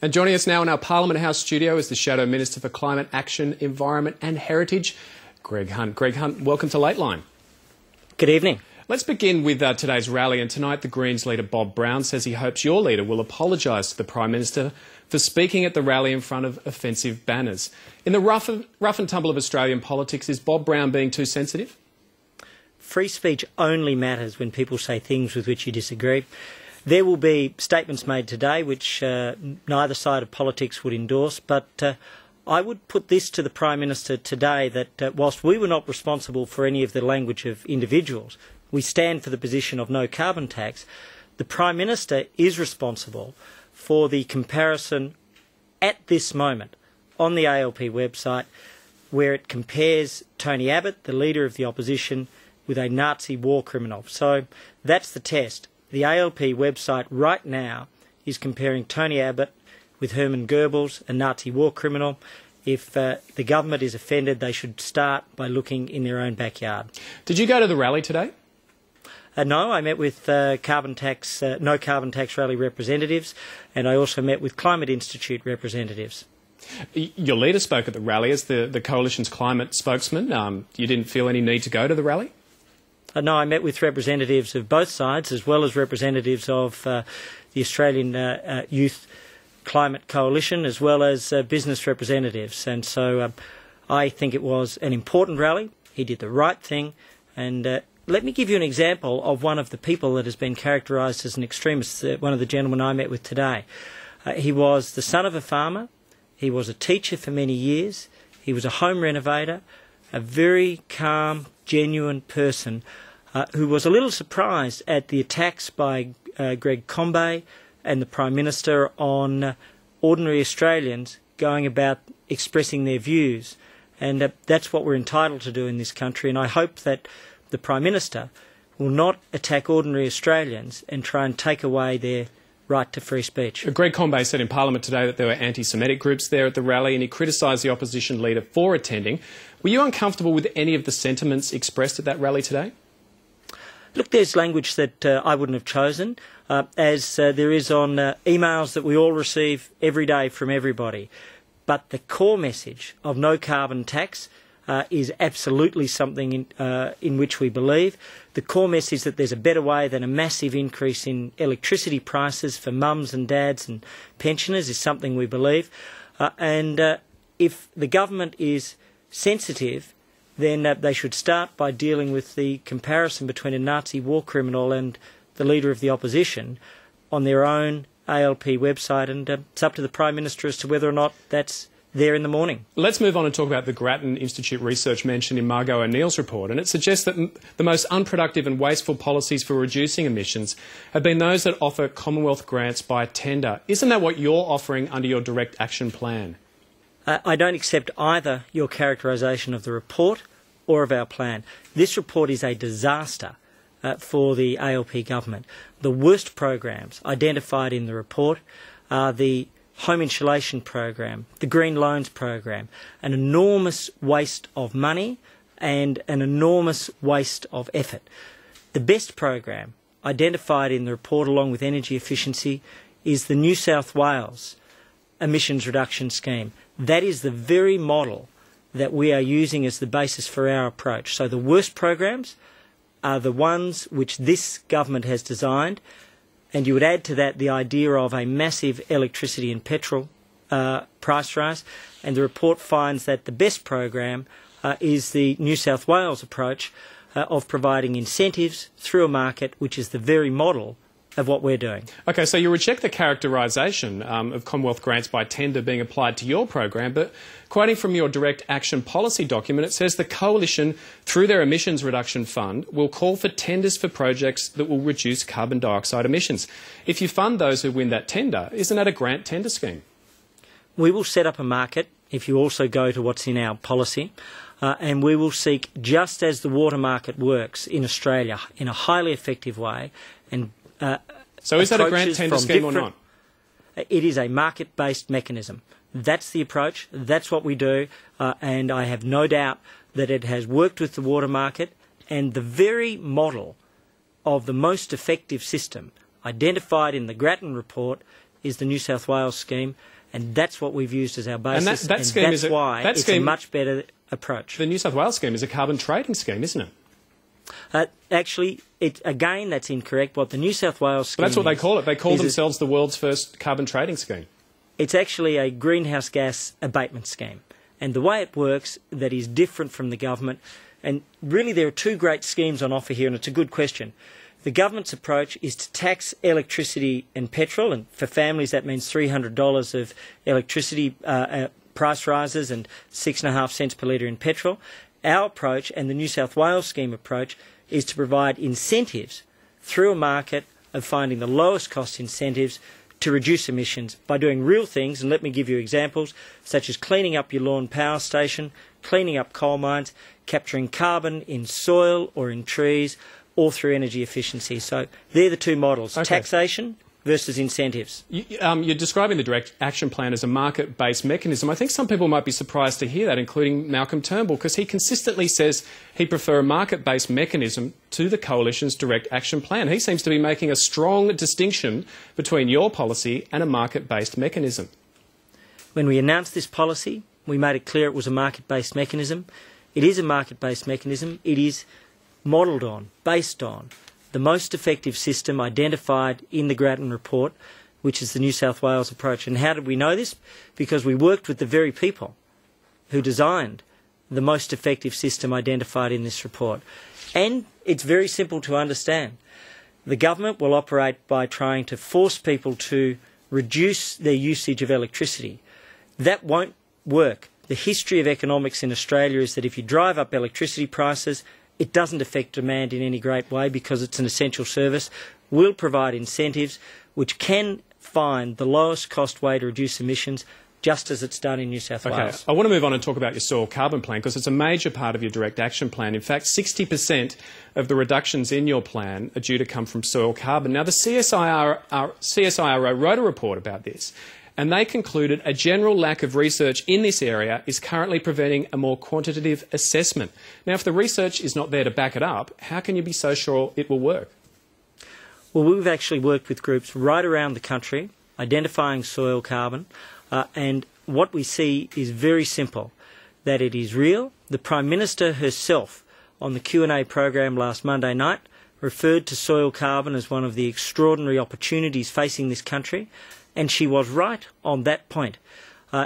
And joining us now in our Parliament House studio is the Shadow Minister for Climate Action, Environment and Heritage, Greg Hunt. Greg Hunt, welcome to Lateline. Good evening. Let's begin with today's rally, and tonight the Greens leader Bob Brown says he hopes your leader will apologise to the Prime Minister for speaking at the rally in front of offensive banners. In the rough and tumble of Australian politics, is Bob Brown being too sensitive? Free speech only matters when people say things with which you disagree. There will be statements made today which neither side of politics would endorse, but I would put this to the Prime Minister today, that whilst we were not responsible for any of the language of individuals, we stand for the position of no carbon tax. The Prime Minister is responsible for the comparison at this moment on the ALP website, where it compares Tony Abbott, the leader of the opposition, with a Nazi war criminal. So that's the test. The ALP website right now is comparing Tony Abbott with Hermann Goebbels, a Nazi war criminal. If the government is offended, they should start by looking in their own backyard. Did you go to the rally today? No, I met with no carbon tax rally representatives, and I also met with Climate Institute representatives. Your leader spoke at the rally as the Coalition's climate spokesman. You didn't feel any need to go to the rally? No, I met with representatives of both sides, as well as representatives of the Australian Youth Climate Coalition, as well as business representatives. And so I think it was an important rally. He did the right thing. And let me give you an example of one of the people that has been characterised as an extremist, one of the gentlemen I met with today. He was the son of a farmer. He was a teacher for many years. He was a home renovator, a very calm, genuine person who was a little surprised at the attacks by Greg Combet and the Prime Minister on ordinary Australians going about expressing their views. And that's what we're entitled to do in this country. And I hope that the Prime Minister will not attack ordinary Australians and try and take away their right to free speech. Greg Combet said in Parliament today that there were anti-Semitic groups there at the rally, and he criticised the opposition leader for attending. Were you uncomfortable with any of the sentiments expressed at that rally today? Look, there's language that I wouldn't have chosen, as there is on emails that we all receive every day from everybody. But the core message of no carbon tax is absolutely something in which we believe. The core message that there's a better way than a massive increase in electricity prices for mums and dads and pensioners is something we believe. And if the government is sensitive, then they should start by dealing with the comparison between a Nazi war criminal and the leader of the opposition on their own ALP website, and it's up to the Prime Minister as to whether or not that's there in the morning. Let's move on and talk about the Grattan Institute research mentioned in Margot O'Neill's report, and it suggests that the most unproductive and wasteful policies for reducing emissions have been those that offer Commonwealth grants by tender. Isn't that what you're offering under your direct action plan? I don't accept either your characterisation of the report or of our plan. This report is a disaster for the ALP government. The worst programs identified in the report are the home insulation program, the green loans program, an enormous waste of money and an enormous waste of effort. The best program identified in the report, along with energy efficiency, is the New South Wales emissions reduction scheme. That is the very model that we are using as the basis for our approach. So the worst programs are the ones which this government has designed, and you would add to that the idea of a massive electricity and petrol price rise, and the report finds that the best program is the New South Wales approach of providing incentives through a market, which is the very model of what we're doing. OK, so you reject the characterisation of Commonwealth grants by tender being applied to your program, but quoting from your direct action policy document, it says the Coalition, through their emissions reduction fund, will call for tenders for projects that will reduce carbon dioxide emissions. If you fund those who win that tender, isn't that a grant tender scheme? We will set up a market, if you also go to what's in our policy, and we will seek, just as the water market works in Australia, in a highly effective way, and so is that a grant tender scheme or not? It is a market-based mechanism. That's the approach. That's what we do. And I have no doubt that it has worked with the water market, and the very model of the most effective system identified in the Grattan report is the New South Wales scheme, and that's what we've used as our basis, and that scheme that's why it's a much better approach. The New South Wales scheme is a carbon trading scheme, isn't it? Actually, again, that's incorrect. What the New South Wales scheme that's what they call it. They call themselves the world's first carbon trading scheme. It's actually a greenhouse gas abatement scheme. And the way it works, that is different from the government. And really there are two great schemes on offer here, and it's a good question. The government's approach is to tax electricity and petrol, and for families that means $300 of electricity price rises and 6.5 cents per litre in petrol. Our approach, and the New South Wales scheme approach, is to provide incentives through a market of finding the lowest cost incentives to reduce emissions by doing real things, and let me give you examples, such as cleaning up your lawn power station, cleaning up coal mines, capturing carbon in soil or in trees, or through energy efficiency. So they're the two models, taxation versus incentives. You're describing the Direct Action Plan as a market-based mechanism. I think some people might be surprised to hear that, including Malcolm Turnbull, because he consistently says he'd prefer a market-based mechanism to the Coalition's Direct Action Plan. He seems to be making a strong distinction between your policy and a market-based mechanism. When we announced this policy, we made it clear it was a market-based mechanism. It is a market-based mechanism. It is modelled on, based on, the most effective system identified in the Grattan report, which is the New South Wales approach. And how did we know this? Because we worked with the very people who designed the most effective system identified in this report. And it's very simple to understand. The government will operate by trying to force people to reduce their usage of electricity. That won't work. The history of economics in Australia is that if you drive up electricity prices, it doesn't affect demand in any great way because it's an essential service. We'll provide incentives which can find the lowest cost way to reduce emissions, just as it's done in New South Wales. I want to move on and talk about your soil carbon plan because it's a major part of your Direct Action Plan. In fact, 60% of the reductions in your plan are due to come from soil carbon. Now, the CSIRO wrote a report about this, and they concluded a general lack of research in this area is currently preventing a more quantitative assessment. Now, if the research is not there to back it up, how can you be so sure it will work? Well, we've actually worked with groups right around the country, identifying soil carbon, and what we see is very simple, that it is real. The Prime Minister herself, on the Q&A program last Monday night, referred to soil carbon as one of the extraordinary opportunities facing this country, and she was right on that point.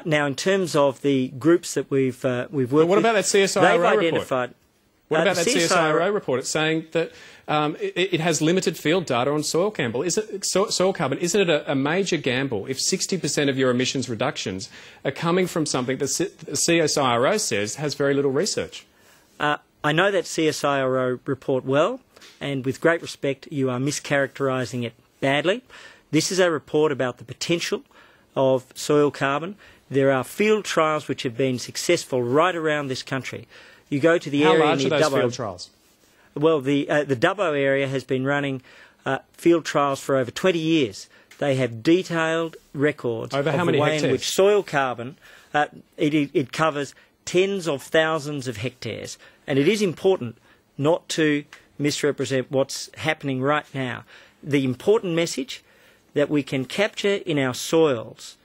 Now, in terms of the groups that we've worked with, what about that CSIRO report? What about that CSIRO report? It's saying that it has limited field data on soil carbon. Isn't it a major gamble if 60% of your emissions reductions are coming from something that the CSIRO says has very little research? I know that CSIRO report well, and with great respect, you are mischaracterising it badly. This is a report about the potential of soil carbon. There are field trials which have been successful right around this country. You go to the area How large near are those Dubbo. field trials? Well, the Dubbo area has been running field trials for over 20 years. They have detailed records over how of many the way hectares? in which soil carbon, it covers tens of thousands of hectares. And it is important not to misrepresent what's happening right now. The important message that we can capture in our soils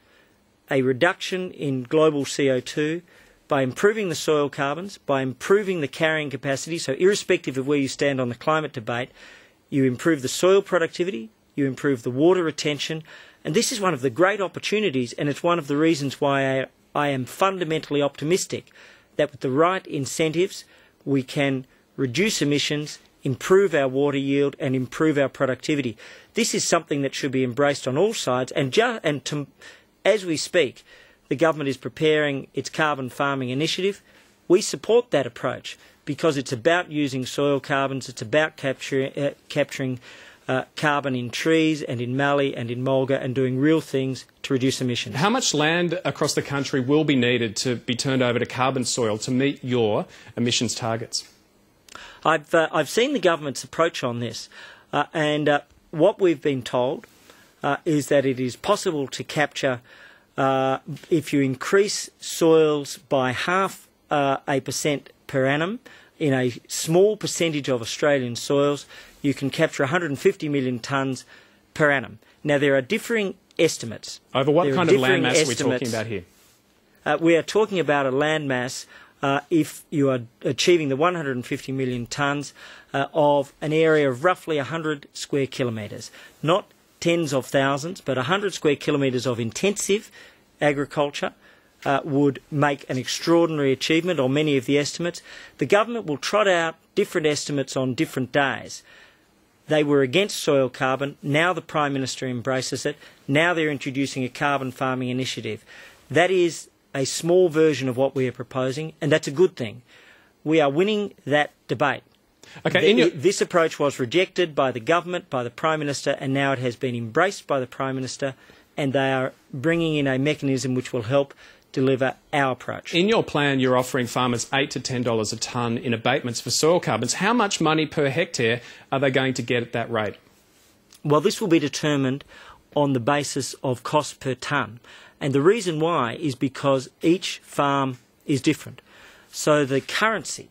a reduction in global CO2 by improving the soil carbons, by improving the carrying capacity. So irrespective of where you stand on the climate debate, you improve the soil productivity, you improve the water retention, and this is one of the great opportunities, and it's one of the reasons why I am fundamentally optimistic that with the right incentives we can reduce emissions, improve our water yield and improve our productivity. This is something that should be embraced on all sides, as we speak, the government is preparing its carbon farming initiative. We support that approach because it's about using soil carbons, it's about capturing carbon in trees and in mallee and in mulga and doing real things to reduce emissions. How much land across the country will be needed to be turned over to carbon soil to meet your emissions targets? I've seen the government's approach on this, and what we've been told is that it is possible to capture, if you increase soils by 0.5% per annum in a small percentage of Australian soils, you can capture 150 million tonnes per annum. Now, there are differing estimates. Over what There are kind of differing landmass are we estimates. talking about here? We are talking about a landmass, if you are achieving the 150 million tonnes, of an area of roughly 100 square kilometres. Not tens of thousands, but 100 square kilometres of intensive agriculture would make an extraordinary achievement on many of the estimates. The government will trot out different estimates on different days. They were against soil carbon. Now the Prime Minister embraces it. Now they're introducing a carbon farming initiative. That is a small version of what we are proposing, and that's a good thing. We are winning that debate. Okay, This approach was rejected by the government, by the Prime Minister, and now it has been embraced by the Prime Minister, and they are bringing in a mechanism which will help deliver our approach. In your plan, you're offering farmers $8 to $10 a tonne in abatements for soil carbons. How much money per hectare are they going to get at that rate? Well, this will be determined on the basis of cost per tonne. And the reason why is because each farm is different. So the currency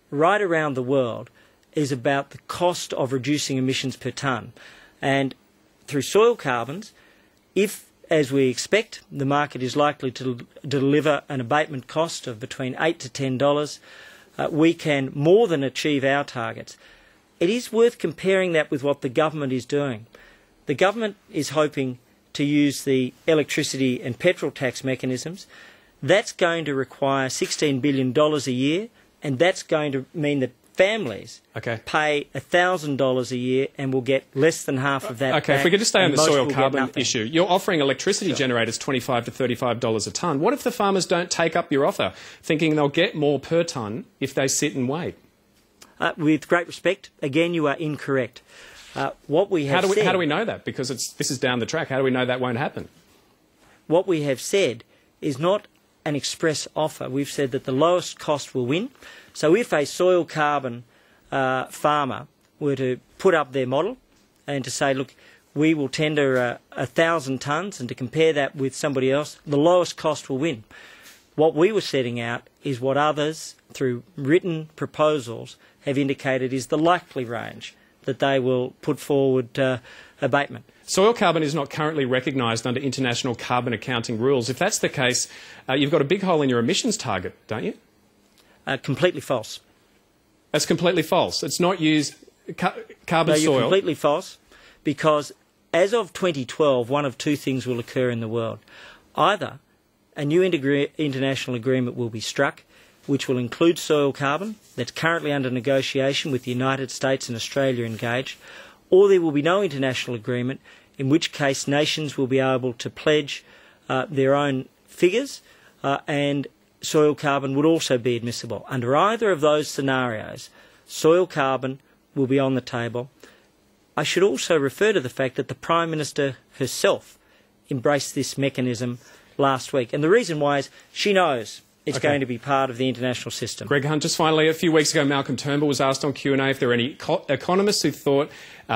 right around the world is about the cost of reducing emissions per tonne. And through soil carbons, if, as we expect, the market is likely to deliver an abatement cost of between $8 to $10, we can more than achieve our targets. It is worth comparing that with what the government is doing. The government is hoping to use the electricity and petrol tax mechanisms. That's going to require $16 billion a year, and that's going to mean that families pay $1,000 a year and will get less than half of that back. If we could just stay on the soil carbon issue. You're offering electricity generators $25 to $35 a tonne. What if the farmers don't take up your offer, thinking they'll get more per tonne if they sit and wait? With great respect, again, you are incorrect. What we have how do we know that? Because this is down the track. How do we know that won't happen? What we have said is not an express offer. We've said that the lowest cost will win. So if a soil carbon farmer were to put up their model and to say, look, we will tender 1,000 tonnes, and to compare that with somebody else, the lowest cost will win. What we were setting out is what others, through written proposals, have indicated is the likely range that they will put forward abatement. Soil carbon is not currently recognised under international carbon accounting rules. If that's the case, you've got a big hole in your emissions target, don't you? Completely false. That's completely false. It's not used carbon soil. You're completely false, because as of 2012, one of two things will occur in the world. Either a new international agreement will be struck, which will include soil carbon, that's currently under negotiation with the United States and Australia engaged, or there will be no international agreement, in which case nations will be able to pledge their own figures, and soil carbon would also be admissible. Under either of those scenarios, soil carbon will be on the table. I should also refer to the fact that the Prime Minister herself embraced this mechanism last week. And the reason why is she knows it's going to be part of the international system. Greg Hunt, just finally, a few weeks ago, Malcolm Turnbull was asked on Q&A if there were any economists who thought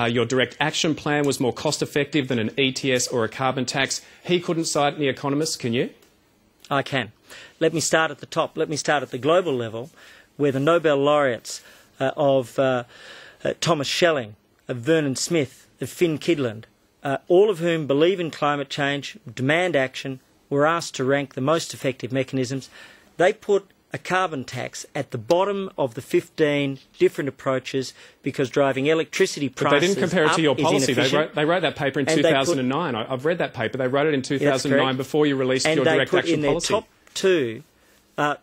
your direct action plan was more cost-effective than an ETS or a carbon tax. He couldn't cite any economists. Can you? I can. Let me start at the top. Let me start at the global level, where the Nobel laureates of Thomas Schelling, of Vernon Smith, of Finn Kydland, all of whom believe in climate change, demand action, were asked to rank the most effective mechanisms. They put a carbon tax at the bottom of the 15 different approaches, because driving electricity prices But they didn't compare it to your policy. They wrote that paper in 2009. I've read that paper. They wrote it in 2009 before you released your direct action policy. And they put in their top two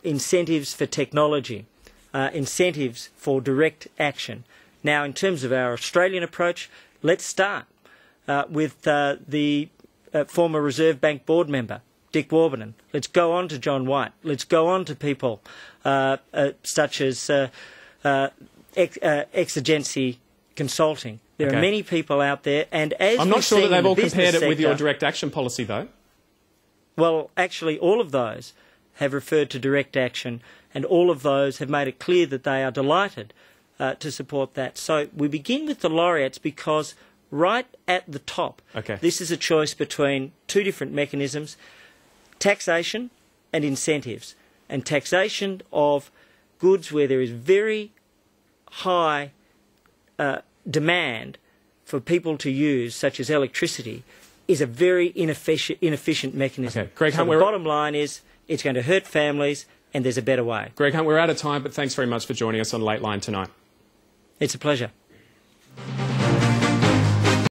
incentives for technology, incentives for direct action. Now, in terms of our Australian approach, let's start with the former Reserve Bank board member, Dick Warburton. Let's go on to John White. Let's go on to people such as Exigency Consulting. There are many people out there, and as I'm not sure that they've all compared it with your sector, direct action policy, though. Well, actually, all of those have referred to direct action, and all of those have made it clear that they are delighted to support that. So we begin with the laureates because right at the top, this is a choice between two different mechanisms: taxation and incentives. And taxation of goods where there is very high demand for people to use, such as electricity, is a very inefficient mechanism. Okay. Greg so Hunt, the bottom line is it's going to hurt families, and there's a better way. Greg Hunt, we're out of time, but thanks very much for joining us on Lateline tonight. It's a pleasure.